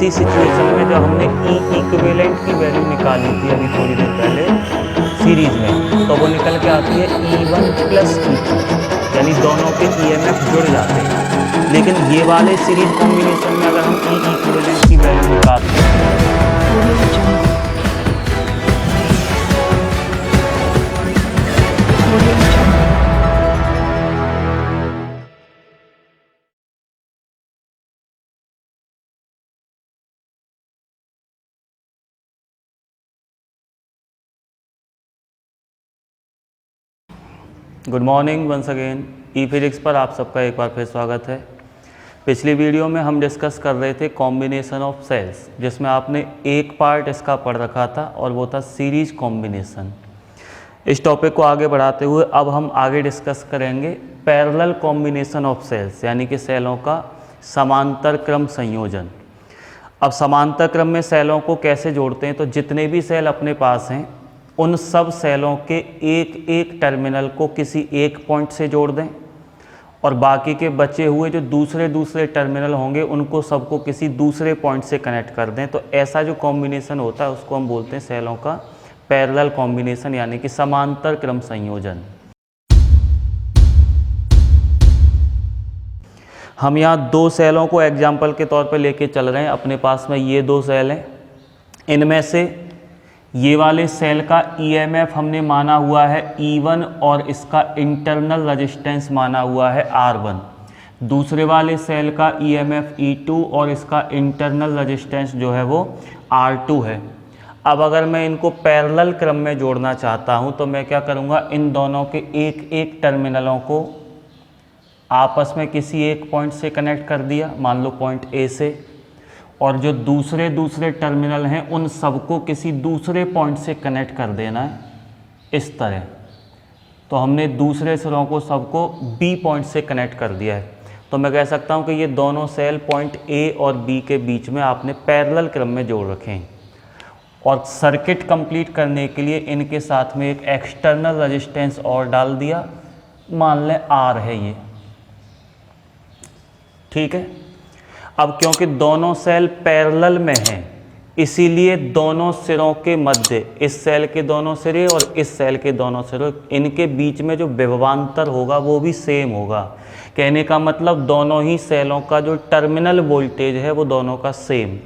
इसी सिचुएशन में जब हमने ई इक्विवेलेंट की वैल्यू निकाली थी अभी थोड़ी देर पहले सीरीज में, तो वो निकल के आती है E1 प्लस E2, यानी दोनों के EMF जुड़ जाते हैं। लेकिन ये वाले सीरीज कॉम्बिनेशन में अगर हम ई इक्विवेलेंट की वैल्यू निकालते हैं गुड मॉर्निंग वंस अगेन। ई फिजिक्स पर आप सबका एक बार फिर स्वागत है। पिछली वीडियो में हम डिस्कस कर रहे थे कॉम्बिनेशन ऑफ सेल्स, जिसमें आपने एक पार्ट इसका पढ़ रखा था और वो था सीरीज कॉम्बिनेशन। इस टॉपिक को आगे बढ़ाते हुए अब हम आगे डिस्कस करेंगे पैरेलल कॉम्बिनेशन ऑफ सेल्स, यानी कि सेलों का समांतर क्रम संयोजन। अब समांतर क्रम में सेलों को कैसे जोड़ते हैं, तो जितने भी सेल अपने पास हैं उन सब सेलों के एक एक टर्मिनल को किसी एक पॉइंट से जोड़ दें और बाकी के बचे हुए जो दूसरे टर्मिनल होंगे उनको सबको किसी दूसरे पॉइंट से कनेक्ट कर दें। तो ऐसा जो कॉम्बिनेशन होता है उसको हम बोलते हैं सेलों का पैरेलल कॉम्बिनेशन, यानी कि समांतर क्रम संयोजन। हम यहाँ दो सेलों को एग्जाम्पल के तौर पर लेके चल रहे हैं। अपने पास में ये दो सेल हैं, इनमें से ये वाले सेल का ईएमएफ हमने माना हुआ है E1 और इसका इंटरनल रेजिस्टेंस माना हुआ है R1। दूसरे वाले सेल का ईएमएफ E2 और इसका इंटरनल रेजिस्टेंस जो है वो R2 है। अब अगर मैं इनको पैरेलल क्रम में जोड़ना चाहता हूँ तो मैं क्या करूँगा, इन दोनों के एक एक टर्मिनलों को आपस में किसी एक पॉइंट से कनेक्ट कर दिया, मान लो पॉइंट ए से, और जो दूसरे टर्मिनल हैं उन सबको किसी दूसरे पॉइंट से कनेक्ट कर देना है इस तरह। तो हमने दूसरे सिरों को सबको बी पॉइंट से कनेक्ट कर दिया है। तो मैं कह सकता हूं कि ये दोनों सेल पॉइंट ए और बी के बीच में आपने पैरेलल क्रम में जोड़ रखे हैं। और सर्किट कंप्लीट करने के लिए इनके साथ में एक एक्सटर्नल रेजिस्टेंस और डाल दिया, मान लें आर है ये, ठीक है। अब क्योंकि दोनों सेल पैरेलल में हैं, इसीलिए दोनों सिरों के मध्य, इस सेल के दोनों सिरे और इस सेल के दोनों सिरे, इनके बीच में जो विभवांतर होगा वो भी सेम होगा। कहने का मतलब दोनों ही सेलों का जो टर्मिनल वोल्टेज है वो दोनों का सेम।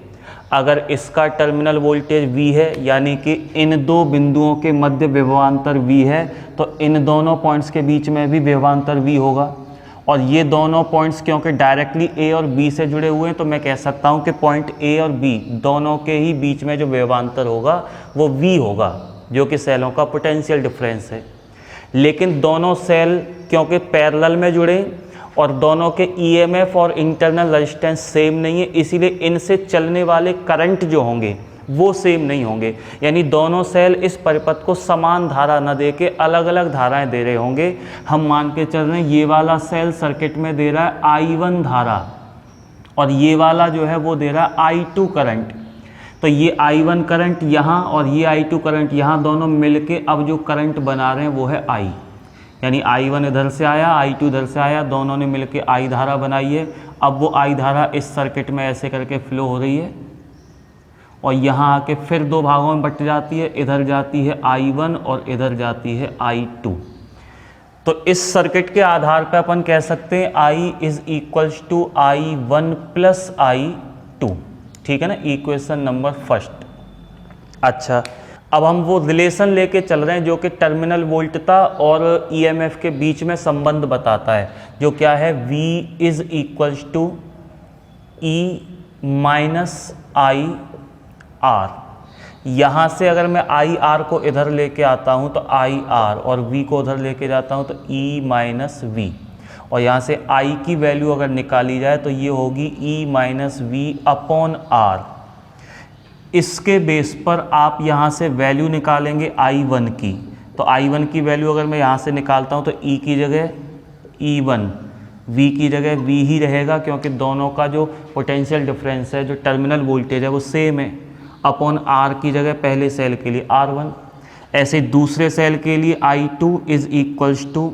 अगर इसका टर्मिनल वोल्टेज V है, यानी कि इन दो बिंदुओं के मध्य विभवांतर V है, तो इन दोनों पॉइंट्स के बीच में भी विभवांतर V होगा। और ये दोनों पॉइंट्स क्योंकि डायरेक्टली ए और बी से जुड़े हुए हैं, तो मैं कह सकता हूं कि पॉइंट ए और बी दोनों के ही बीच में जो विभवांतर होगा वो V होगा, जो कि सेलों का पोटेंशियल डिफरेंस है। लेकिन दोनों सेल क्योंकि पैरेलल में जुड़े और दोनों के ईएमएफ और इंटरनल रेजिस्टेंस सेम नहीं है, इसीलिए इनसे चलने वाले करंट जो होंगे वो सेम नहीं होंगे। यानी दोनों सेल इस परिपथ को समान धारा न दे के अलग अलग धाराएं दे रहे होंगे। हम मान के चल रहे हैं ये वाला सेल सर्किट में दे रहा है I1 धारा और ये वाला जो है वो दे रहा है I2 करंट। तो ये I1 करंट यहाँ और ये I2 करंट यहाँ, दोनों मिलके अब जो करंट बना रहे हैं वो है I, यानी I1 इधर से आया, I2 इधर से आया, दोनों ने मिलके I धारा बनाई है। अब वो I धारा इस सर्किट में ऐसे करके फ्लो हो रही है और यहाँ आके फिर दो भागों में बट जाती है, इधर जाती है I1 और इधर जाती है I2। तो इस सर्किट के आधार पर अपन कह सकते हैं I is equals to I1 plus I2, ठीक है ना, इक्वेशन नंबर फर्स्ट। अच्छा, अब हम वो रिलेशन लेके चल रहे हैं जो कि टर्मिनल वोल्टता और ईएमएफ के बीच में संबंध बताता है, जो क्या है, V is equals to E minus I R। यहाँ से अगर मैं IR को इधर लेके आता हूँ तो IR, और V को उधर लेके जाता हूँ तो E माइनस V, और यहाँ से I की वैल्यू अगर निकाली जाए तो ये होगी E minus V upon R। इसके बेस पर आप यहाँ से वैल्यू निकालेंगे I1 की, तो I1 की वैल्यू अगर मैं यहाँ से निकालता हूँ तो E की जगह E1, V की जगह V ही रहेगा, क्योंकि दोनों का जो पोटेंशियल डिफरेंस है, जो टर्मिनल वोल्टेज है वो सेम है, अपॉन R की जगह पहले सेल के लिए R1। ऐसे दूसरे सेल के लिए I2 is equals to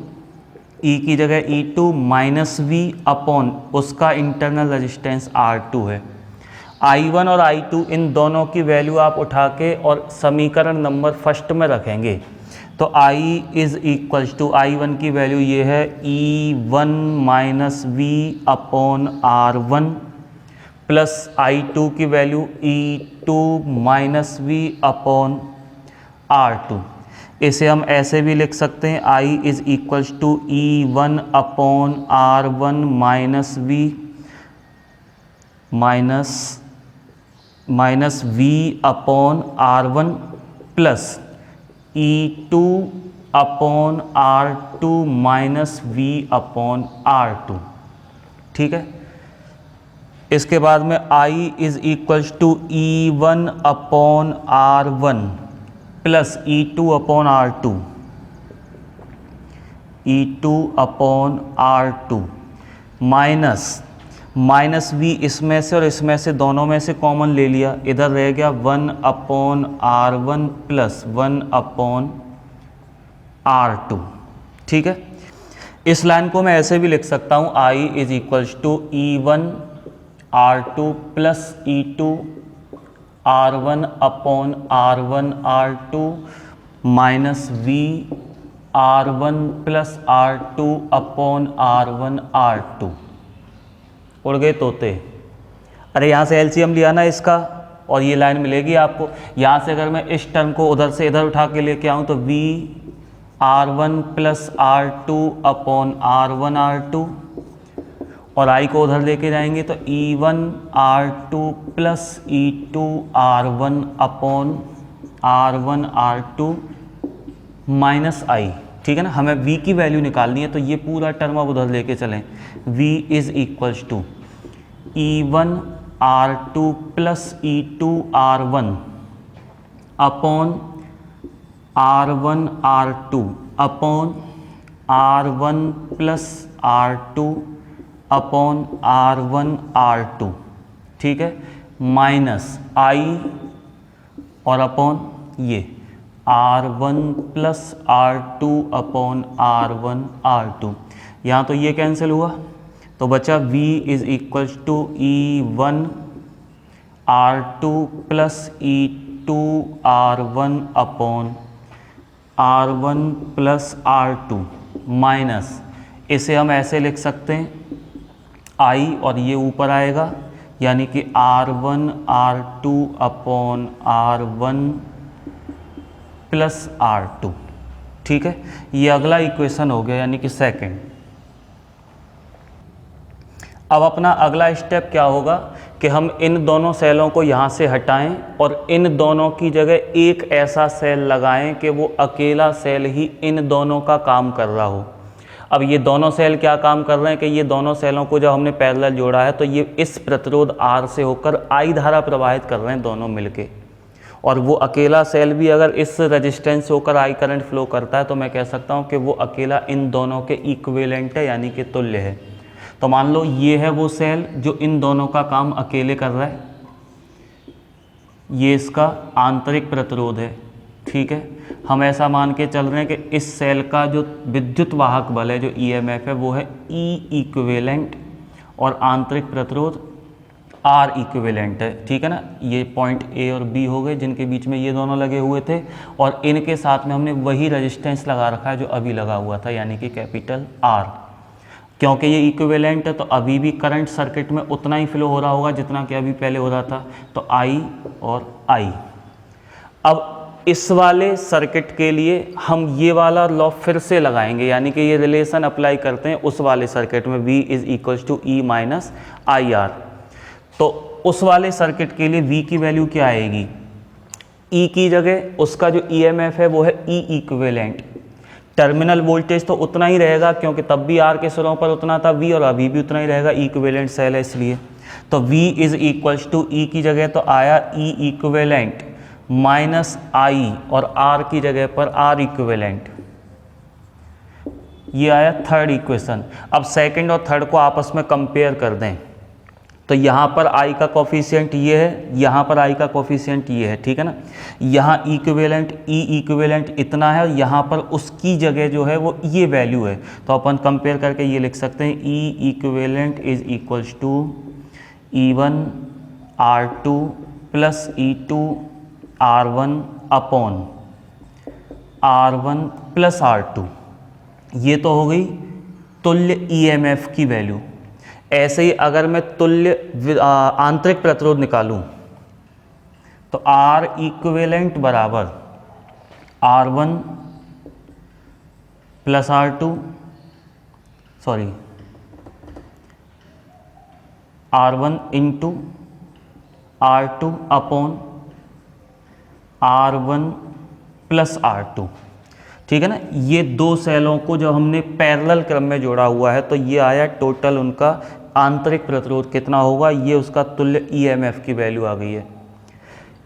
E की जगह E2 माइनस V अपॉन उसका इंटरनल रेजिस्टेंस R2 है। I1 और I2 इन दोनों की वैल्यू आप उठा के और समीकरण नंबर फर्स्ट में रखेंगे। तो I is equals to I1 की वैल्यू ये है E1 minus V upon R1 plus I2 की value E2 minus V upon R2। इसे हम ऐसे भी लिख सकते हैं I is equals to E1 upon R1 minus V minus V upon R1 plus E2 upon R2 minus V upon R2। ठीक है, इसके बाद में I is equals to E1 upon R1 plus E2 upon R2, E2 upon R2 minus V इसमें से और इसमें से दोनों में से कॉमन ले लिया, इधर रह गया 1 upon R1 plus 1 upon R2। ठीक है, इस लाइन को मैं ऐसे भी लिख सकता हूँ I is equals to E1 R2 plus E2 R1 upon R1 R2 minus V R1 plus R2 upon R1 R2। उड़ गए तोते। अरे यहाँ से एलसीएम लिया ना इसका, और ये लाइन मिलेगी आपको। यहाँ से अगर मैं इस टर्म को उधर से इधर उठा के लेके आऊँ तो we R1 plus R2 upon R1 R2, और I को उधर लेके जाएंगे तो E1 R2 plus E2 R1 upon R1 R2 minus I। ठीक है ना, हमें v की वैल्यू निकालनी है, तो ये पूरा टर्म अब उधर लेके चलें। v is equals to E1 R2 plus E2 R1 upon R1 R2 upon R1 plus R2 upon R1 R2। ठीक है, माइनस I और अपॉन ये R1 plus R2 upon R1 R2। यहाँ तो ये कैंसिल हुआ तो बचा v is equals to E1 R2 plus E2 R1 upon R1 plus R2 minus, इसे हम ऐसे लिख सकते हैं I और ये ऊपर आएगा, यानी कि R1 R2 upon R1 plus R2। ठीक है, ये अगला इक्वेशन हो गया, यानी कि सेकंड। अब अपना अगला स्टेप क्या होगा कि हम इन दोनों सेलों को यहाँ से हटाएं और इन दोनों की जगह एक ऐसा सेल लगाएं कि वो अकेला सेल ही इन दोनों का काम कर रहा हो। अब ये दोनों सेल क्या काम कर रहे हैं कि ये दोनों सेलों को जब हमने पैरेलल जोड़ा है तो ये इस प्रतिरोध R से होकर I धारा प्रवाहित कर रहे हैं दोनों मिलके, और वो अकेला सेल भी अगर इस रेजिस्टेंस से होकर I करंट फ्लो करता है तो मैं कह सकता हूँ कि वो अकेला इन दोनों के इक्विवेलेंट है, यानी कि तुल्य है। तो मान लो ये है वो सेल जो इन दोनों का काम अकेले कर रहा है, ये इसका आंतरिक प्रतिरोध है। ठीक है, हम ऐसा मान के चल रहे हैं कि इस सेल का जो विद्युत वाहक बल है, जो EMF है, वो है E इक्विवेलेंट और आंतरिक प्रतिरोध R इक्विवेलेंट है। ठीक है ना, ये पॉइंट A और B हो गए जिनके बीच में ये दोनों लगे हुए थे, और इनके साथ में हमने वही रेजिस्टेंस लगा रखा है जो अभी लगा हुआ था, यानी कि कैपिटल R। क्योंकि ये इक्विवेलेंट है तो अभी भी करंट सर्किट में उतना ही फ्लो हो रहा होगा जितना कि अभी पहले हो रहा था, तो I और I। अब इस वाले सर्किट के लिए हम ये वाला लॉ फिर से लगाएंगे, यानी कि ये रिलेशन अप्लाई करते हैं उस वाले सर्किट में V is equals to E minus IR। तो उस वाले सर्किट के लिए V की वैल्यू क्या आएगी, E की जगह उसका जो EMF है वो है E इक्विवेलेंट। टर्मिनल वोल्टेज तो उतना ही रहेगा क्योंकि तब भी R के सिरों पर उतना था V, और अभी भी उतना ही रहेगा, इक्विवेलेंट सेल है इसलिए। तो V is equals to E की जगह तो आया E इक्विवेलेंट माइनस I, और R की जगह पर R इक्विवेलेंट। ये आया थर्ड इक्वेशन। अब सेकंड और थर्ड को आपस में कंपेयर कर दें तो यहाँ पर I का कोफिशिएंट ये है, यहाँ पर I का कोफिशिएंट ये है। ठीक है ना, यहाँ इक्विवेलेंट E इक्विवेलेंट इतना है और यहाँ पर उसकी जगह जो है वो ये वैल्यू है, तो अपन कंपेयर करके ये लिख सकते हैं E equivalent is equals to E1 R2 plus E2 R1 upon R1 plus R2। ये तो हो गई तुल्य EMF की वैल्यू। ऐसे ही अगर मैं तुल्य आंतरिक प्रतिरोध निकालूं तो R इक्विवेलेंट बराबर R1 plus R2 R1 into R2 upon R1 plus R2। ठीक है ना। ये दो सेलों को जब हमने पैरेलल क्रम में जोड़ा हुआ है तो ये आया टोटल उनका आंतरिक प्रतिरोध कितना होगा, ये उसका तुल्य EMF की वैल्यू आ गई है।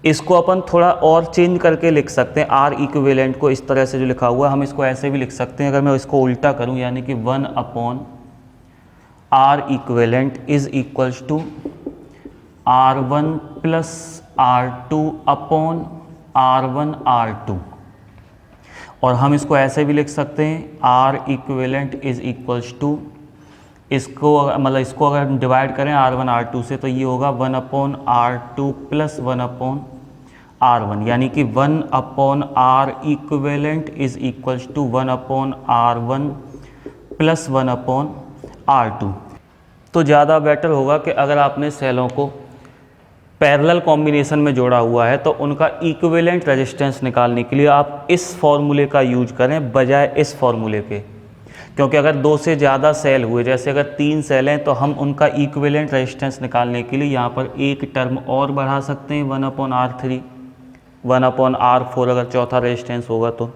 इसको अपन थोड़ा और चेंज करके लिख सकते हैं। R इक्विवेलेंट को इस तरह से जो लिखा हुआ है हम इसको ऐसे भी लिख सकते हैं। अगर मैं इसको उल्टा करूं यानी कि 1 upon R equivalent is equals to R1 plus R2 upon R1 R2, और हम इसको ऐसे भी लिख सकते हैं R equivalent is equals to, इसको मतलब इसको अगर हम डिवाइड करें R1 R2 से तो ये होगा 1 upon R2 plus 1 upon R1, यानी कि 1 upon R equivalent is equals to 1 upon R1 plus 1 upon R2। तो ज़्यादा बेटर होगा कि अगर आपने सेलों को पैरेलल कॉम्बिनेशन में जोड़ा हुआ है तो उनका इक्विवेलेंट रेजिस्टेंस निकालने के लिए आप इस फॉर्मूले का यूज करें बजाय इस फॉर्मूले के। क्योंकि अगर दो से ज़्यादा सेल हुए, जैसे अगर 3 सेल हैं, तो हम उनका इक्विवेलेंट रेजिस्टेंस निकालने के लिए यहाँ पर एक टर्म और बढ़ा सकते हैं 1 अपॉन R3, 1 अपॉन R4 अगर चौथा रेजिस्टेंस होगा तो।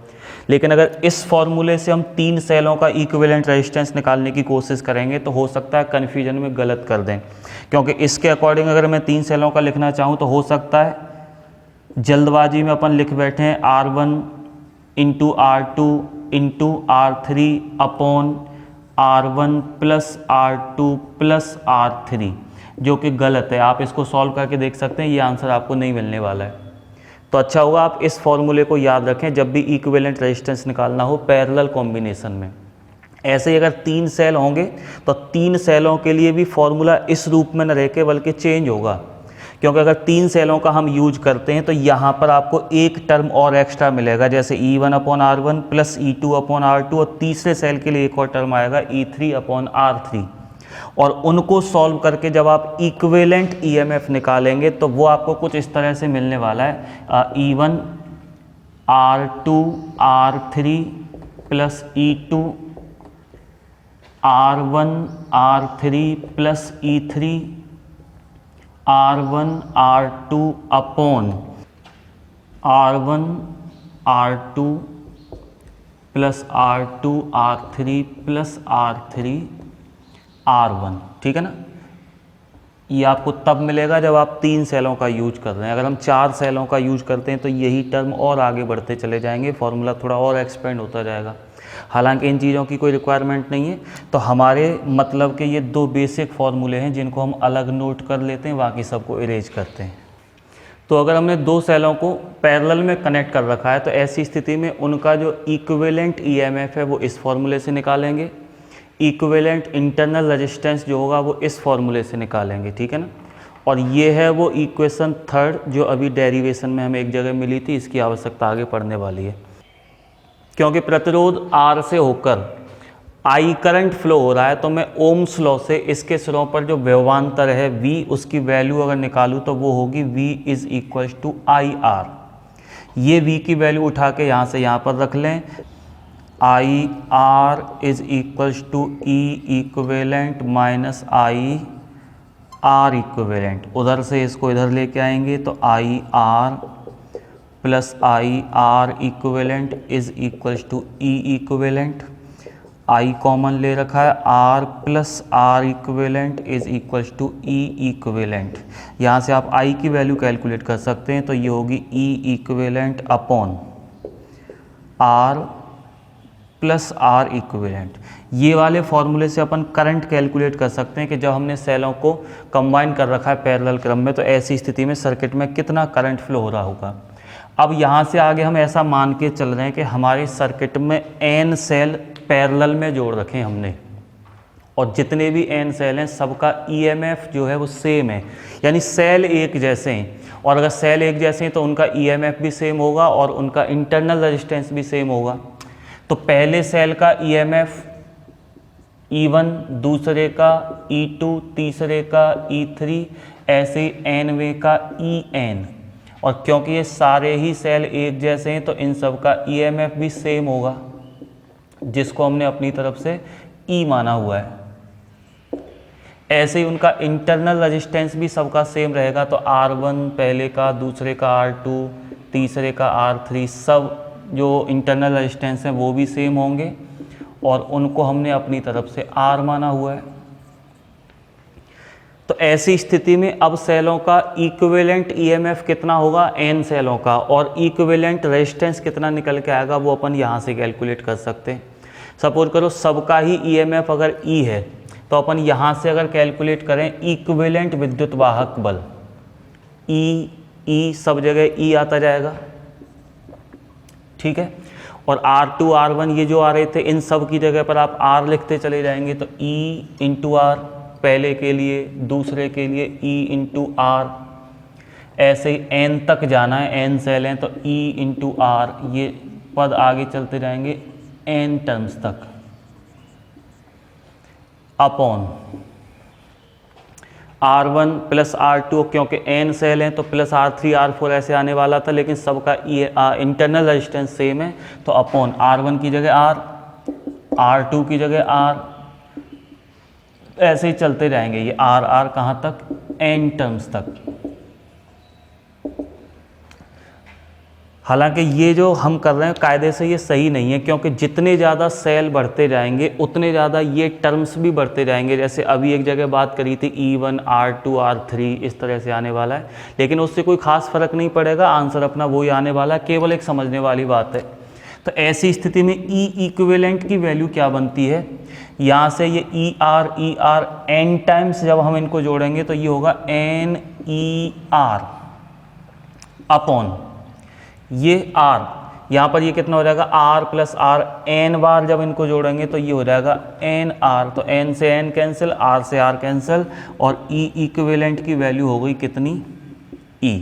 लेकिन अगर इस फॉर्मूले से हम 3 सेलों का इक्विवेलेंट रेजिस्टेंस निकालने की कोशिश करेंगे तो हो सकता है कन्फ्यूजन में गलत कर दें, क्योंकि इसके अकॉर्डिंग अगर मैं 3 सेलों का लिखना चाहूँ तो हो सकता है जल्दबाजी में अपन लिख बैठे हैं R1 into R2 into R3 upon R1 plus R2 plus R3, जो कि गलत है। आप इसको सॉल्व करके देख सकते हैं, ये आंसर आपको नहीं मिलने वाला है। तो अच्छा होगा आप इस फॉर्मूले को याद रखें जब भी इक्विवेलेंट रेजिस्टेंस निकालना हो पैरेलल कॉम्बिनेशन में। ऐसे ही अगर 3 सेल होंगे तो 3 सेलों के लिए भी फॉर्मूला इस रूप में न रह के बल्कि चेंज होगा, क्योंकि अगर 3 सेलों का हम यूज करते हैं तो यहाँ पर आपको एक टर्म और एक्स्ट्रा मिलेगा, जैसे E1 upon R1 plus E2 upon R2, और तीसरे सेल के लिए एक और टर्म आएगा E3 अपॉन R3। और उनको सॉल्व करके जब आप इक्विवेलेंट EMF निकालेंगे तो वो आपको कुछ इस तरह से मिलने वाला है, E1 R2 R3 plus E2 R1 R3 plus E3 R1 R2 upon R1 R2 plus R2 R3 plus R3 R1। ठीक है ना। ये आपको तब मिलेगा जब आप 3 सेलों का यूज कर रहे हैं। अगर हम 4 सेलों का यूज करते हैं तो यही टर्म और आगे बढ़ते चले जाएंगे, फॉर्मूला थोड़ा और एक्सपेंड होता जाएगा। हालांकि इन चीज़ों की कोई रिक्वायरमेंट नहीं है, तो हमारे मतलब के ये 2 बेसिक फार्मूले हैं जिनको हम अलग नोट कर लेते हैं, बाकी सबको इरेज करते हैं। तो अगर हमने 2 सेलों को पैरेलल में कनेक्ट कर रखा है तो ऐसी स्थिति में उनका जो इक्विवेलेंट EMF है वो इस फॉर्मूले से निकालेंगे, इक्विवेलेंट इंटरनल रेजिस्टेंस जो होगा वो इस फॉर्मूले से निकालेंगे। ठीक है ना। और ये है वो इक्वेशन 3 जो अभी डेरिवेशन में हमें एक जगह मिली थी, इसकी आवश्यकता आगे पढ़ने वाली है। क्योंकि प्रतिरोध R से होकर I करंट फ्लो हो रहा है तो मैं ओम्स लॉ से इसके सिरों पर जो विभवांतर है V, उसकी वैल्यू अगर निकालूं तो वो होगी V is equals to IR। ये V की वैल्यू उठा के यहाँ से यहाँ पर रख लें, IR is equals to E equivalent minus IR equivalent. उधर से इसको इधर लेके आएंगे तो IR plus IR equivalent is equals to E equivalent. I common ले रखा है, R plus R equivalent is equals to E equivalent. यहाँ से आप I की वैल्यू कैलकुलेट कर सकते हैं, तो ये होगी E equivalent upon R plus R equivalent. ये वाले फॉर्मूले से अपन करंट कैलकुलेट कर सकते हैं कि जब हमने सेलों को कंबाइन कर रखा है पैरेलल क्रम में तो ऐसी स्थिति में सर्किट में कितना करंट फ्लो हो रहा होगा। अब यहाँ से आगे हम ऐसा मान के चल रहे हैं कि हमारे सर्किट में n सेल पैरेलल में जोड़ रखे हमने, और जितने भी n सेल हैं सबका EMF जो है वो सेम है, यानी सेल एक जैसे हैं। और अगर सेल एक जैसे हैं तो उनका EMF भी सेम होगा और उनका इंटरनल रेजिस्टेंस भी सेम होगा। तो पहले सेल का EMF E1, दूसरे का E2, तीसरे का E3, ऐसे nवें का En। और क्योंकि ये सारे ही सेल एक जैसे हैं तो इन सब का EMF भी सेम होगा, जिसको हमने अपनी तरफ से E माना हुआ है। ऐसे ही उनका इंटरनल रेजिस्टेंस भी सबका सेम रहेगा, तो R1 पहले का, दूसरे का R2, तीसरे का R3, सब जो इंटरनल रेजिस्टेंस हैं वो भी सेम होंगे और उनको हमने अपनी तरफ से R माना हुआ है। तो ऐसी स्थिति में अब सेलों का इक्विवेलेंट EMF कितना होगा n सेलों का, और इक्विवेलेंट रेजिस्टेंस कितना निकल के आएगा वो अपन यहाँ से कैलकुलेट कर सकते हैं। सपोज करो सबका ही EMF अगर E है तो अपन यहाँ से अगर कैलकुलेट करें इक्विवेलेंट विद्युत वाहक बल, E सब जगह E आता जाएगा, ठीक है। और R2 R1 ये जो आ रहे थे इन सब की जगह पर आप R लिखते चले जाएंगे, तो E इंटू R पहले के लिए, दूसरे के लिए E इंटू R, ऐसे ही n तक जाना है, n सेल हैं तो E इंटू R, ये पद आगे चलते जाएंगे n टर्म्स तक, अपॉन R1 प्लस R2, क्योंकि n सेल हैं तो प्लस R3 R4 ऐसे आने वाला था, लेकिन सबका इंटरनल रेजिस्टेंस सेम है तो अपॉन R1 की जगह R, R2 की जगह R, ऐसे ही चलते जाएंगे ये R कहाँ तक, n टर्म्स तक। हालांकि ये जो हम कर रहे हैं कायदे से ये सही नहीं है, क्योंकि जितने ज़्यादा सेल बढ़ते जाएंगे उतने ज़्यादा ये टर्म्स भी बढ़ते जाएंगे। जैसे अभी एक जगह बात करी थी E1 R2 R3 इस तरह से आने वाला है, लेकिन उससे कोई ख़ास फ़र्क नहीं पड़ेगा, आंसर अपना वही आने वाला है, केवल एक समझने वाली बात है। तो ऐसी स्थिति में E इक्विवेलेंट की वैल्यू क्या बनती है, यहाँ से ये ER n टाइम्स जब हम इनको जोड़ेंगे तो ये होगा NER अपॉन ये R, यहाँ पर ये कितना हो जाएगा R प्लस R, n बार जब इनको जोड़ेंगे तो ये हो जाएगा NR, तो n से n कैंसिल, R से R कैंसिल, और E इक्विवेलेंट की वैल्यू हो गई कितनी E,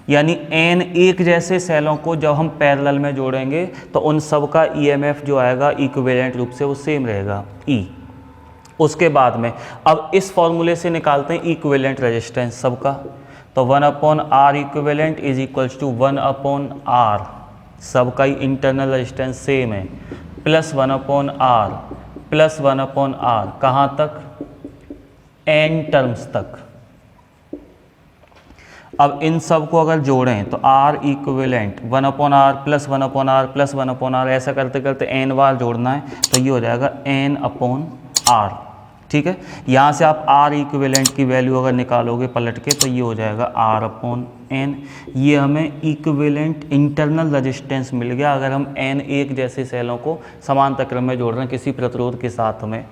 यानी n एक जैसे सेलों को जब हम पैरेलल में जोड़ेंगे तो उन सब का EMF जो आएगा इक्विवेलेंट रूप से वो सेम रहेगा E। उसके बाद में अब इस फॉर्मूले से निकालते हैं इक्विवेलेंट रेजिस्टेंस सबका, तो 1/R equivalent is equals to 1/R, सबका ही इंटरनल रेजिस्टेंस सेम है, प्लस 1/R प्लस 1/R, कहाँ तक, n टर्म्स तक। अब इन सब को अगर जोड़ें तो R equivalent 1/R plus 1/R plus 1/R, ऐसा करते करते n बार जोड़ना है तो ये हो जाएगा n/R, ठीक है। यहाँ से आप R इक्विवेलेंट की वैल्यू अगर निकालोगे पलट के तो ये हो जाएगा R/n। ये हमें इक्विवेलेंट इंटरनल रेजिस्टेंस मिल गया अगर हम n एक जैसे सेलों को समांतर क्रम में जोड़ रहे हैं किसी प्रतिरोध के साथ में।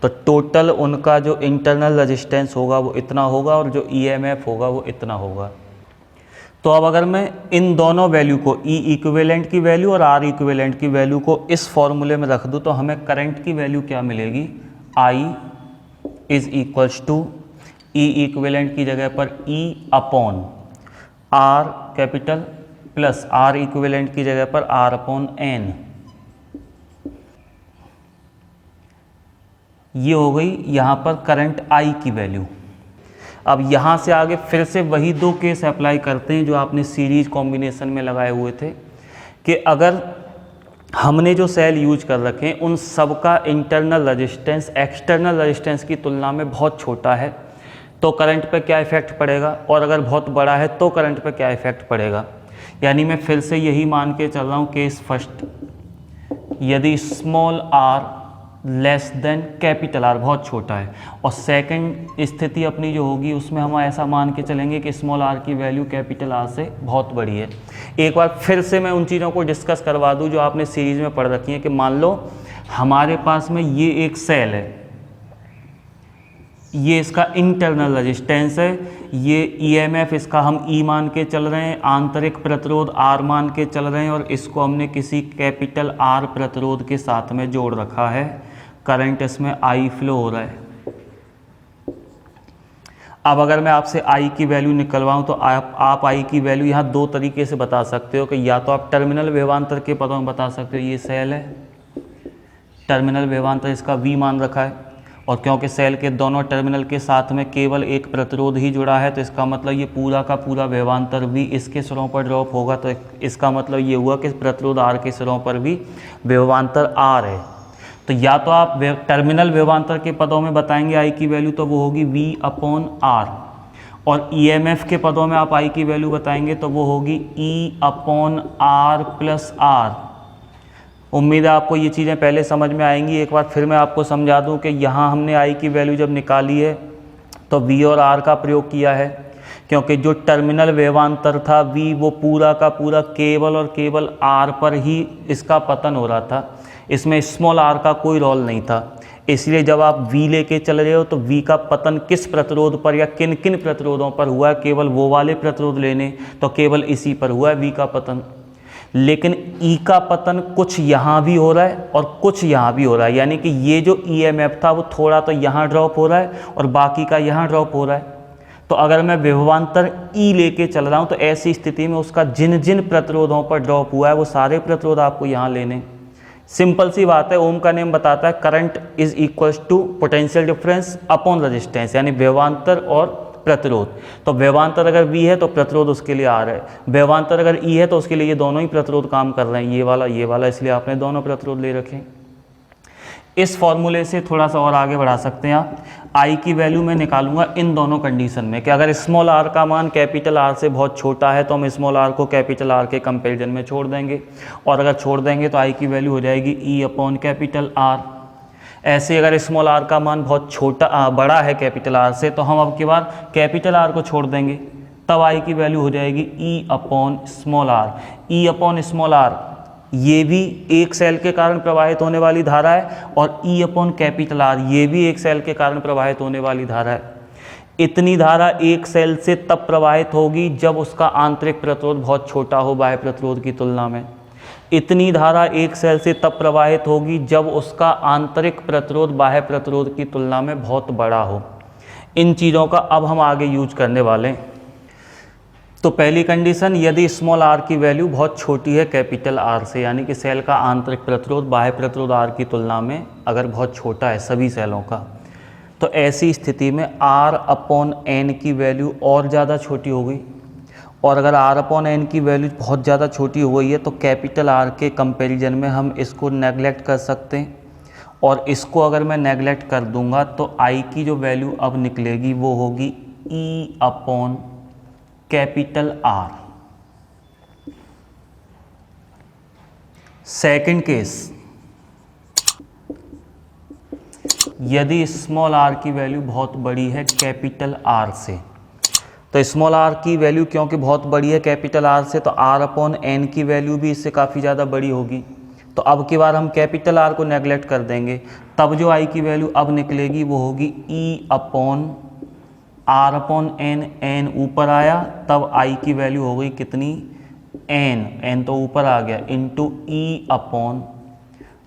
तो टोटल उनका जो इंटरनल रेजिस्टेंस होगा वो इतना होगा और जो EMF होगा वो इतना होगा। तो अब अगर मैं इन दोनों वैल्यू को E इक्विवेलेंट की वैल्यू और R इक्विवेलेंट की वैल्यू को इस फॉर्मूले में रख दूँ तो हमें करंट की वैल्यू क्या मिलेगी, I is equals to E equivalent की जगह पर E upon R capital plus R equivalent की जगह पर R/n। ये हो गई यहाँ पर करंट I की वैल्यू। अब यहाँ से आगे फिर से वही दो केस अप्लाई करते हैं जो आपने सीरीज कॉम्बिनेशन में लगाए हुए थे, कि अगर हमने जो सेल यूज कर रखे हैं उन सब का इंटरनल रेजिस्टेंस एक्सटर्नल रेजिस्टेंस की तुलना में बहुत छोटा है तो करंट पे क्या इफेक्ट पड़ेगा, और अगर बहुत बड़ा है तो करंट पे क्या इफेक्ट पड़ेगा। यानी मैं फिर से यही मान के चल रहा हूँ केस फर्स्ट, यदि small r less than capital R बहुत छोटा है, और सेकंड स्थिति अपनी जो होगी उसमें हम ऐसा मान के चलेंगे कि स्मॉल r की वैल्यू कैपिटल R से बहुत बड़ी है। एक बार फिर से मैं उन चीज़ों को डिस्कस करवा दूं जो आपने सीरीज में पढ़ रखी हैं, कि मान लो हमारे पास में ये एक सेल है, ये इसका इंटरनल रेजिस्टेंस है, ये EMF इसका हम E मान के चल रहे हैं, आंतरिक प्रतिरोध R मान के चल रहे हैं, और इसको हमने किसी कैपिटल R प्रतिरोध के साथ में जोड़ रखा है। करंट इसमें आई फ्लो हो रहा है। अब अगर मैं आपसे आई की वैल्यू निकलवाऊं तो आप आई की वैल्यू यहाँ दो तरीके से बता सकते हो कि या तो आप टर्मिनल विभवांतर के पदों में बता सकते हो, ये सेल है, टर्मिनल विभवांतर इसका वी मान रखा है, और क्योंकि सेल के दोनों टर्मिनल के साथ में केवल एक प्रतिरोध ही जुड़ा है तो इसका मतलब ये पूरा का पूरा विभवांतर भी इसके सिरों पर ड्रॉप होगा। तो इसका मतलब ये हुआ कि प्रतिरोध आर के सिरों पर भी विभवांतर आर है। तो या तो आप टर्मिनल विभवांतर के पदों में बताएंगे आई की वैल्यू तो वो होगी V अपॉन आर, और EMF के पदों में आप आई की वैल्यू बताएंगे तो वो होगी E upon R plus R. उम्मीद है आपको ये चीज़ें पहले समझ में आएंगी। एक बार फिर मैं आपको समझा दूं कि यहाँ हमने आई की वैल्यू जब निकाली है तो V और R का प्रयोग किया है, क्योंकि जो टर्मिनल विभवांतर था V वो पूरा का पूरा केवल और केवल R पर ही इसका पतन हो रहा था, इसमें स्मॉल r का कोई रोल नहीं था। इसलिए जब आप V लेके चल रहे हो तो V का पतन किस प्रतिरोध पर या किन किन प्रतिरोधों पर हुआ है, केवल वो वाले प्रतिरोध लेने तो केवल इसी पर हुआ है V का पतन। लेकिन E का पतन कुछ यहाँ भी हो रहा है और कुछ यहाँ भी हो रहा है, यानी कि ये जो EMF था वो थोड़ा तो यहाँ ड्रॉप हो रहा है और बाकी का यहाँ ड्रॉप हो रहा है। तो अगर मैं विभवांतर E लेके चल रहा हूँ तो ऐसी स्थिति में उसका जिन जिन प्रतिरोधों पर ड्रॉप हुआ है वो सारे प्रतिरोध आपको यहाँ लेने। सिंपल सी बात है, ओम का नियम बताता है current is equals to potential difference upon resistance, यानी विभवांतर और प्रतिरोध। तो विभवांतर अगर V है तो प्रतिरोध उसके लिए R है, विभवांतर अगर E है तो उसके लिए ये दोनों ही प्रतिरोध काम कर रहे हैं, ये वाला, इसलिए आपने दोनों प्रतिरोध ले रखे। इस फॉर्मूले से थोड़ा सा और आगे बढ़ा सकते हैं आप। I की वैल्यू मैं निकालूंगा इन दोनों कंडीशन में कि अगर स्मॉल r का मान कैपिटल R से बहुत छोटा है तो हम स्मॉल r को कैपिटल R के कंपैरिजन में छोड़ देंगे, और अगर छोड़ देंगे तो I की वैल्यू हो जाएगी E अपॉन कैपिटल R। ऐसे अगर स्मॉल r का मान बहुत बड़ा है कैपिटल R से तो हम अब की बार कैपिटल R को छोड़ देंगे, तब I की वैल्यू हो जाएगी E upon small r। E upon small r ये भी एक सेल के कारण प्रवाहित होने वाली धारा है, और E अपॉन कैपिटल R ये भी एक सेल के कारण प्रवाहित होने वाली धारा है। इतनी धारा एक सेल से तब प्रवाहित होगी जब उसका आंतरिक प्रतिरोध बहुत छोटा हो बाह्य प्रतिरोध की तुलना में। इतनी धारा एक सेल से तब प्रवाहित होगी जब उसका आंतरिक प्रतिरोध बाह्य प्रतिरोध की तुलना में बहुत बड़ा हो। इन चीज़ों का अब हम आगे यूज करने वाले हैं। तो पहली कंडीशन, यदि स्मॉल r की वैल्यू बहुत छोटी है कैपिटल R से, यानी कि सेल का आंतरिक प्रतिरोध बाह्य प्रतिरोध R की तुलना में अगर बहुत छोटा है सभी सेलों का, तो ऐसी स्थिति में R अपॉन N की वैल्यू और ज़्यादा छोटी हो गई। और अगर R अपॉन N की वैल्यू बहुत ज़्यादा छोटी हो गई है तो कैपिटल R के कंपैरिजन में हम इसको नेगलेक्ट कर सकते हैं, और इसको अगर मैं नेगलेक्ट कर दूंगा तो I की जो वैल्यू अब निकलेगी वो होगी E upon capital R। Second case, यदि स्मॉल r की वैल्यू बहुत बड़ी है कैपिटल R से, तो स्मॉल r की वैल्यू क्योंकि बहुत बड़ी है कैपिटल R से तो R अपॉन N की वैल्यू भी इससे काफ़ी ज़्यादा बड़ी होगी। तो अब की बार हम कैपिटल R को नेगलेक्ट कर देंगे, तब जो I की वैल्यू अब निकलेगी वो होगी E upon R upon N ऊपर आया तब I की वैल्यू हो गई कितनी, N तो ऊपर आ गया, इंटू E अपॉन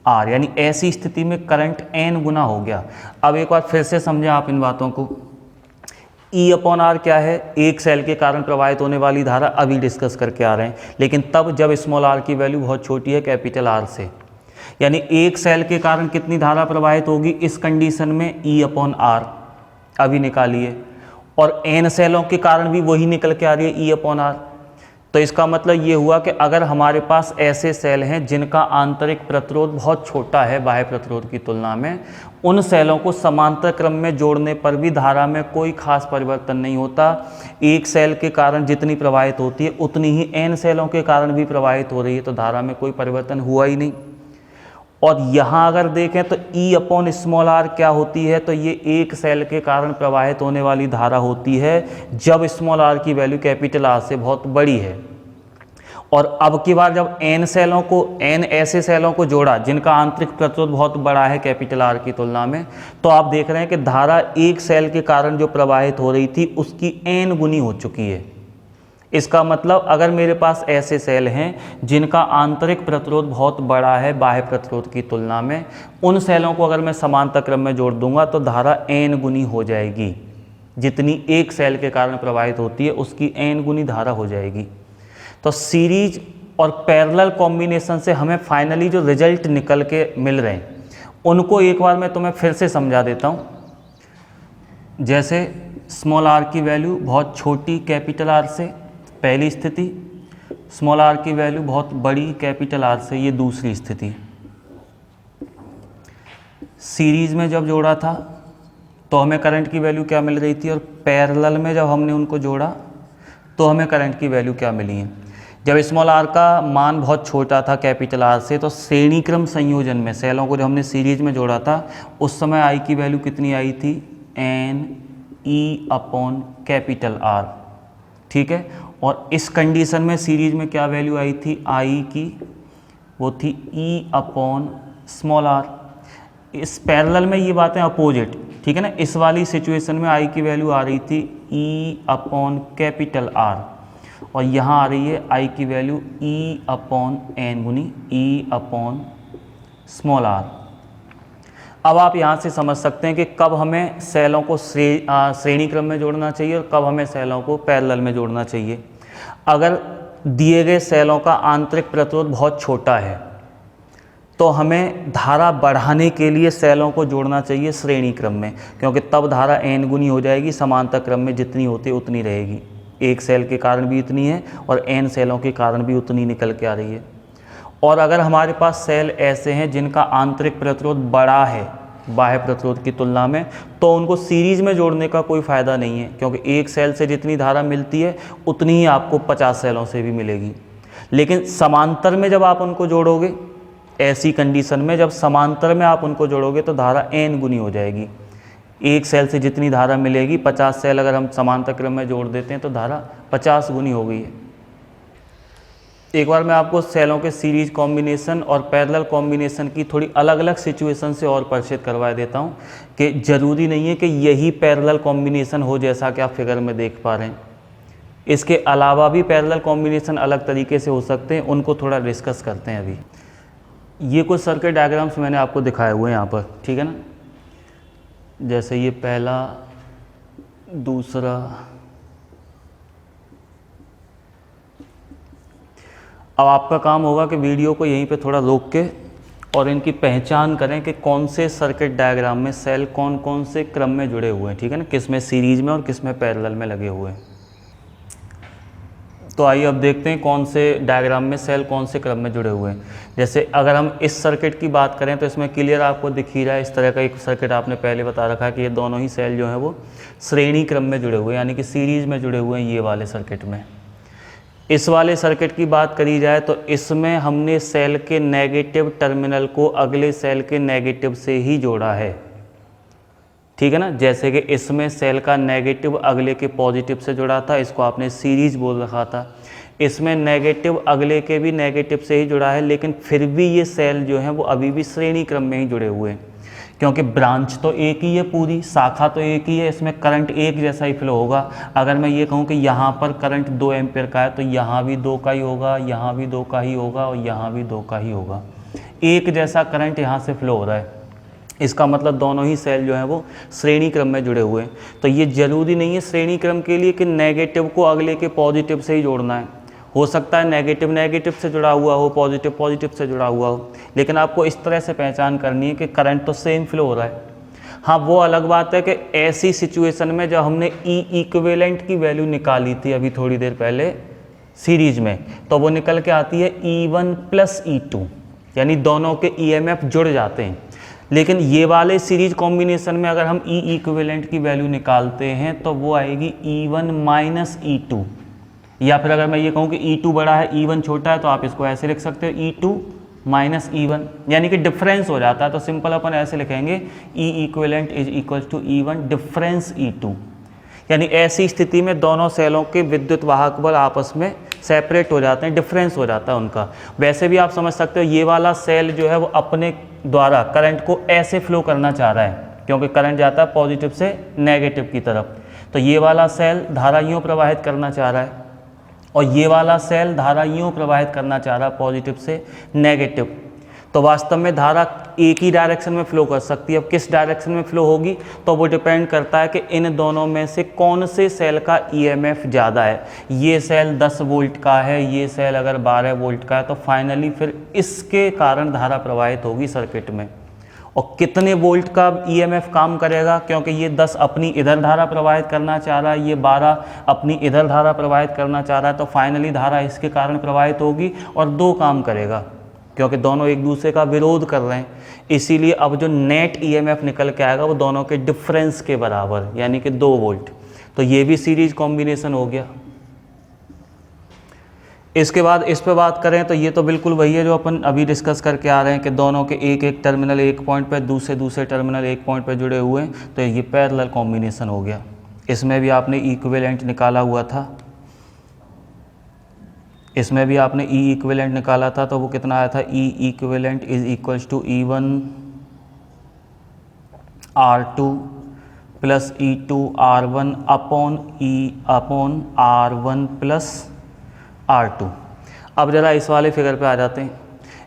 R, यानी ऐसी स्थिति में करंट N गुना हो गया। अब एक बार फिर से समझें आप इन बातों को। E अपॉन R क्या है, एक सेल के कारण प्रवाहित होने वाली धारा, अभी डिस्कस करके आ रहे हैं, लेकिन तब जब स्मॉल r की वैल्यू बहुत छोटी है कैपिटल R से, यानी एक सेल के कारण कितनी धारा प्रवाहित होगी इस कंडीशन में, E अपॉन R अभी निकालिए, और N सेलों के कारण भी वही निकल के आ रही है E अपॉन R। तो इसका मतलब ये हुआ कि अगर हमारे पास ऐसे सेल हैं जिनका आंतरिक प्रतिरोध बहुत छोटा है बाह्य प्रतिरोध की तुलना में, उन सेलों को समांतर क्रम में जोड़ने पर भी धारा में कोई खास परिवर्तन नहीं होता। एक सेल के कारण जितनी प्रवाहित होती है उतनी ही N सेलों के कारण भी प्रवाहित हो रही है, तो धारा में कोई परिवर्तन हुआ ही नहीं। और यहाँ अगर देखें तो E अपॉन स्मॉल r क्या होती है, तो ये एक सेल के कारण प्रवाहित होने वाली धारा होती है जब स्मॉल r की वैल्यू कैपिटल R से बहुत बड़ी है। और अब की बार जब N ऐसे सेलों को जोड़ा जिनका आंतरिक प्रतिरोध बहुत बड़ा है कैपिटल R की तुलना में, तो आप देख रहे हैं कि धारा एक सेल के कारण जो प्रवाहित हो रही थी उसकी N गुनी हो चुकी है। इसका मतलब अगर मेरे पास ऐसे सेल हैं जिनका आंतरिक प्रतिरोध बहुत बड़ा है बाह्य प्रतिरोध की तुलना में, उन सेलों को अगर मैं समांतर क्रम में जोड़ दूंगा तो धारा n गुनी हो जाएगी। जितनी एक सेल के कारण प्रवाहित होती है उसकी n गुनी धारा हो जाएगी। तो सीरीज और पैरेलल कॉम्बिनेशन से हमें फाइनली जो रिजल्ट निकल के मिल रहे हैं उनको एक बार मैं तुम्हें फिर से समझा देता हूँ। जैसे स्मॉल r की वैल्यू बहुत छोटी कैपिटल R से पहली स्थिति, स्मॉल r की वैल्यू बहुत बड़ी कैपिटल R से ये दूसरी स्थिति। सीरीज में जब जोड़ा था तो हमें करंट की वैल्यू क्या मिल रही थी, और पैरेलल में जब हमने उनको जोड़ा तो हमें करंट की वैल्यू क्या मिली है। जब स्मॉल r का मान बहुत छोटा था कैपिटल R से, तो श्रेणी क्रम संयोजन में सेलों को जब हमने सीरीज में जोड़ा था उस समय I की वैल्यू कितनी आई थी, N E upon capital R, ठीक है। और इस कंडीशन में सीरीज में क्या वैल्यू आई थी I की, वो थी E अपॉन स्मॉल r। इस पैरेलल में ये बातें अपोजिट, ठीक है ना। इस वाली सिचुएशन में I की वैल्यू आ रही थी E अपॉन कैपिटल R, और यहाँ आ रही है I की वैल्यू E अपॉन एन गुनी E अपॉन स्मॉल r। अब आप यहाँ से समझ सकते हैं कि कब हमें सेलों को श्रेणी क्रम में जोड़ना चाहिए और कब हमें सेलों को पैरेलल में जोड़ना चाहिए। अगर दिए गए सेलों का आंतरिक प्रतिरोध बहुत छोटा है तो हमें धारा बढ़ाने के लिए सेलों को जोड़ना चाहिए श्रेणी क्रम में, क्योंकि तब धारा n गुनी हो जाएगी। समांतर क्रम में जितनी होती है उतनी रहेगी, एक सेल के कारण भी इतनी है और n सेलों के कारण भी उतनी निकल के आ रही है। और अगर हमारे पास सेल ऐसे हैं जिनका आंतरिक प्रतिरोध बड़ा है बाह्य प्रतिरोध की तुलना में, तो उनको सीरीज में जोड़ने का कोई फ़ायदा नहीं है, क्योंकि एक सेल से जितनी धारा मिलती है उतनी ही आपको 50 सेलों से भी मिलेगी। लेकिन समांतर में जब आप उनको जोड़ोगे, ऐसी कंडीशन में जब समांतर में आप उनको जोड़ोगे तो धारा n गुनी हो जाएगी। एक सेल से जितनी धारा मिलेगी, 50 सेल अगर हम समांतर क्रम में जोड़ देते हैं तो धारा 50 गुनी हो गई है। एक बार मैं आपको सेलों के सीरीज कॉम्बिनेशन और पैरेलल कॉम्बिनेशन की थोड़ी अलग अलग सिचुएशन से और परिचित करवा देता हूं कि ज़रूरी नहीं है कि यही पैरेलल कॉम्बिनेशन हो जैसा कि आप फिगर में देख पा रहे हैं। इसके अलावा भी पैरेलल कॉम्बिनेशन अलग तरीके से हो सकते हैं, उनको थोड़ा डिस्कस करते हैं अभी। ये कुछ सर्किट डायग्राम्स मैंने आपको दिखाए हुए हैं यहाँ पर, ठीक है ना। जैसे ये पहला, दूसरा, अब आपका काम होगा कि वीडियो को यहीं पे थोड़ा रोक के और इनकी पहचान करें कि कौन से सर्किट डायग्राम में सेल कौन कौन से क्रम में जुड़े हुए हैं, ठीक है ना, किस में सीरीज में और किस में पैरेलल में लगे हुए हैं। तो आइए अब देखते हैं कौन से डायग्राम में सेल कौन से क्रम में जुड़े हुए हैं। जैसे अगर हम इस सर्किट की बात करें तो इसमें क्लियर आपको दिख ही रहा है, इस तरह का एक सर्किट आपने पहले बता रखा है कि ये दोनों ही सेल जो हैं वो श्रेणी क्रम में जुड़े हुए हैं, यानी कि सीरीज में जुड़े हुए हैं ये वाले सर्किट में। इस वाले सर्किट की बात करी जाए तो इसमें हमने सेल के नेगेटिव टर्मिनल को अगले सेल के नेगेटिव से ही जोड़ा है, ठीक है ना। जैसे कि इसमें सेल का नेगेटिव अगले के पॉजिटिव से जुड़ा था, इसको आपने सीरीज बोल रखा था। इसमें नेगेटिव अगले के भी नेगेटिव से ही जुड़ा है, लेकिन फिर भी ये सेल जो हैं वो अभी भी श्रेणी क्रम में ही जुड़े हुए हैं, क्योंकि ब्रांच तो एक ही है, पूरी शाखा तो एक ही है, इसमें करंट एक जैसा ही फ्लो होगा। अगर मैं ये कहूँ कि यहाँ पर करंट 2 एम्पियर का है तो यहाँ भी 2 का ही होगा, यहाँ भी 2 का ही होगा और यहाँ भी 2 का ही होगा। एक जैसा करंट यहाँ से फ्लो हो रहा है, इसका मतलब दोनों ही सेल जो हैं वो श्रेणी क्रम में जुड़े हुए हैं। तो ये ज़रूरी नहीं है श्रेणी क्रम के लिए कि नेगेटिव को अगले के पॉजिटिव से ही जोड़ना है। हो सकता है नेगेटिव नेगेटिव से जुड़ा हुआ हो, पॉजिटिव पॉजिटिव से जुड़ा हुआ हो, लेकिन आपको इस तरह से पहचान करनी है कि करंट तो सेम फ्लो हो रहा है। हाँ, वो अलग बात है कि ऐसी सिचुएशन में जब हमने ई इक्विवेलेंट की वैल्यू निकाली थी अभी थोड़ी देर पहले सीरीज में, तो वो निकल के आती है E1 + E2, यानी दोनों के EMF जुड़ जाते हैं। लेकिन ये वाले सीरीज कॉम्बिनेशन में अगर हम ई इक्विवेलेंट की वैल्यू निकालते हैं तो वो आएगी E1 - E2, या फिर अगर मैं ये कहूँ कि E2 बड़ा है E1 छोटा है तो आप इसको ऐसे लिख सकते हो E2 - E1, यानी कि डिफरेंस हो जाता है। तो सिंपल अपन ऐसे लिखेंगे E equivalent = E1 difference E2, यानी ऐसी स्थिति में दोनों सेलों के विद्युत वाहक बल आपस में सेपरेट हो जाते हैं, डिफरेंस हो जाता है उनका। वैसे भी आप समझ सकते हो ये वाला सेल जो है वो अपने द्वारा करंट को ऐसे फ्लो करना चाह रहा है, क्योंकि करंट जाता है पॉजिटिव से नेगेटिव की तरफ, तो ये वाला सेल धारा यूँ प्रवाहित करना चाह रहा है। और ये वाला सेल धारा यूँ प्रवाहित करना चाह रहा पॉजिटिव से नेगेटिव, तो वास्तव में धारा एक ही डायरेक्शन में फ्लो कर सकती है। अब किस डायरेक्शन में फ्लो होगी तो वो डिपेंड करता है कि इन दोनों में से कौन से सेल का ईएमएफ ज़्यादा है। ये सेल 10 वोल्ट का है, ये सेल अगर 12 वोल्ट का है, तो फाइनली फिर इसके कारण धारा प्रवाहित होगी सर्किट में। और कितने वोल्ट का ईएमएफ काम करेगा, क्योंकि ये 10 अपनी इधर धारा प्रवाहित करना चाह रहा है, ये 12 अपनी इधर धारा प्रवाहित करना चाह रहा है, तो फाइनली धारा इसके कारण प्रवाहित होगी और 2 काम करेगा, क्योंकि दोनों एक दूसरे का विरोध कर रहे हैं। इसीलिए अब जो नेट ईएमएफ निकल के आएगा वो दोनों के डिफरेंस के बराबर, यानी कि 2 वोल्ट। तो ये भी सीरीज कॉम्बिनेशन हो गया। इसके बाद इस पे बात करें तो ये तो बिल्कुल वही है जो अपन अभी डिस्कस करके आ रहे हैं कि दोनों के एक एक टर्मिनल एक पॉइंट पे, दूसरे टर्मिनल एक पॉइंट पे जुड़े हुए हैं, तो ये पैरेलल कॉम्बिनेशन हो गया। इसमें भी आपने इक्विवेलेंट निकाला हुआ था, इसमें भी आपने E इक्विवेलेंट निकाला था, तो वो कितना आया था, E equivalent is equals to E1 R2 plus E2 R1 upon R1 plus R2। अब ज़रा इस वाले फिगर पे आ जाते हैं।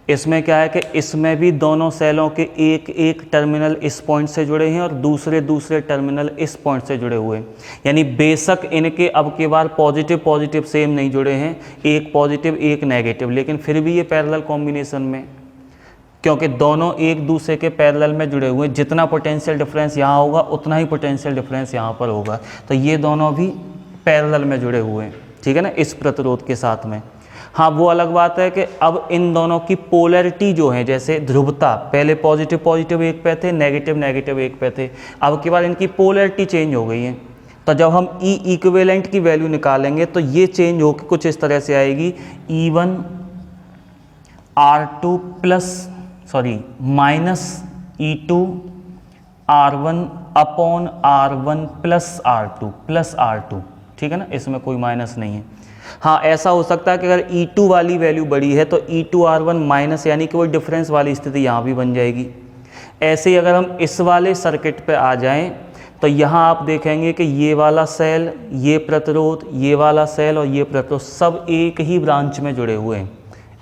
इसमें क्या है कि इसमें भी दोनों सेलों के एक एक टर्मिनल इस पॉइंट से जुड़े हैं और दूसरे टर्मिनल इस पॉइंट से जुड़े हुए हैं। यानी बेशक इनके अब के बार पॉजिटिव सेम नहीं जुड़े हैं, एक पॉजिटिव एक नेगेटिव, लेकिन फिर भी ये पैरेलल कॉम्बिनेशन में, क्योंकि दोनों एक दूसरे के पैरेलल में जुड़े हुए हैं। जितना पोटेंशियल डिफरेंस यहाँ होगा उतना ही पोटेंशियल डिफरेंस यहाँ पर होगा, तो ये दोनों भी पैरेलल में जुड़े हुए हैं, ठीक है ना, इस प्रतिरोध के साथ में। हाँ, वो अलग बात है कि अब इन दोनों की पोलैरिटी जो है, जैसे ध्रुवता, पहले पॉजिटिव एक पे थे, नेगेटिव एक पे थे, अब के बाद इनकी पोलैरिटी चेंज हो गई है। तो जब हम E इक्विवेलेंट की वैल्यू निकालेंगे तो ये चेंज होकर कुछ इस तरह से आएगी, E1 R2 minus E2 R1 upon R1 plus R2, ठीक है ना, इसमें कोई माइनस नहीं है। हाँ, ऐसा हो सकता है कि अगर E2 वाली वैल्यू बड़ी है तो E2 R1 माइनस, यानी कि वो डिफरेंस वाली स्थिति यहाँ भी बन जाएगी। ऐसे ही अगर हम इस वाले सर्किट पे आ जाएं तो यहाँ आप देखेंगे कि ये वाला सेल, ये प्रतिरोध, ये वाला सेल और ये प्रतिरोध सब एक ही ब्रांच में जुड़े हुए हैं।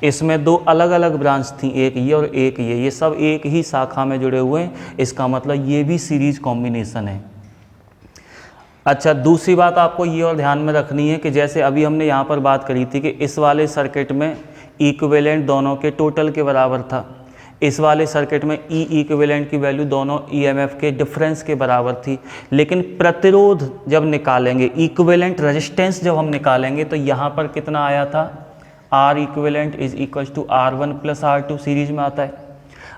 इसमें 2 अलग अलग ब्रांच थी, एक ये और एक ये सब एक ही शाखा में जुड़े हुए हैं। इसका मतलब ये भी सीरीज कॉम्बिनेशन है। अच्छा, दूसरी बात आपको ये और ध्यान में रखनी है कि जैसे अभी हमने यहाँ पर बात करी थी कि इस वाले सर्किट में इक्विवेलेंट दोनों के टोटल के बराबर था, इस वाले सर्किट में E इक्विवेलेंट की वैल्यू दोनों ईएमएफ के डिफरेंस के बराबर थी। लेकिन प्रतिरोध जब निकालेंगे, इक्विवेलेंट रेजिस्टेंस जब हम निकालेंगे, तो यहाँ पर कितना आया था, R equivalent is equal to R1 plus R2 series में आता है।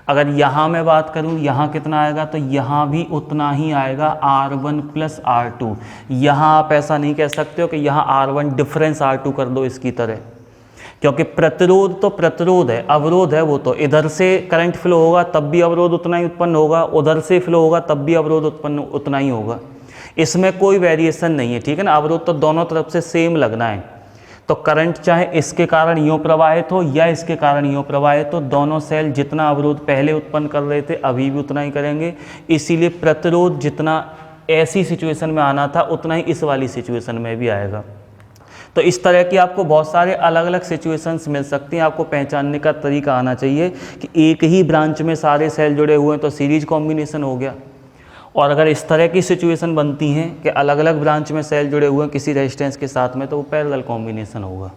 अगर यहाँ मैं बात करूँ, यहाँ कितना आएगा, तो यहाँ भी उतना ही आएगा, R1 प्लस R2। यहाँ आप ऐसा नहीं कह सकते हो कि यहाँ R1 डिफरेंस R2 कर दो इसकी तरह, क्योंकि प्रतिरोध तो प्रतिरोध है, अवरोध है वो तो इधर से करंट फ्लो होगा तब भी अवरोध उतना ही उत्पन्न होगा, उधर से फ्लो होगा तब भी अवरोध उत्पन्न उतना ही होगा। इसमें कोई वेरिएशन नहीं है, ठीक है ना। अवरोध तो दोनों तरफ से सेम लगना है। तो करंट चाहे इसके कारण यूँ प्रवाहित हो या इसके कारण यूँ प्रवाहित हो, दोनों सेल जितना अवरोध पहले उत्पन्न कर रहे थे अभी भी उतना ही करेंगे। इसीलिए प्रतिरोध जितना ऐसी सिचुएशन में आना था उतना ही इस वाली सिचुएशन में भी आएगा। तो इस तरह की आपको बहुत सारे अलग अलग सिचुएशंस मिल सकती हैं। आपको पहचानने का तरीका आना चाहिए कि एक ही ब्रांच में सारे सेल जुड़े हुए हैं तो सीरीज कॉम्बिनेशन हो गया, और अगर इस तरह की सिचुएशन बनती हैं कि अलग अलग ब्रांच में सेल जुड़े हुए हैं किसी रेजिस्टेंस के साथ में, तो वो पैरेलल कॉम्बिनेशन होगा।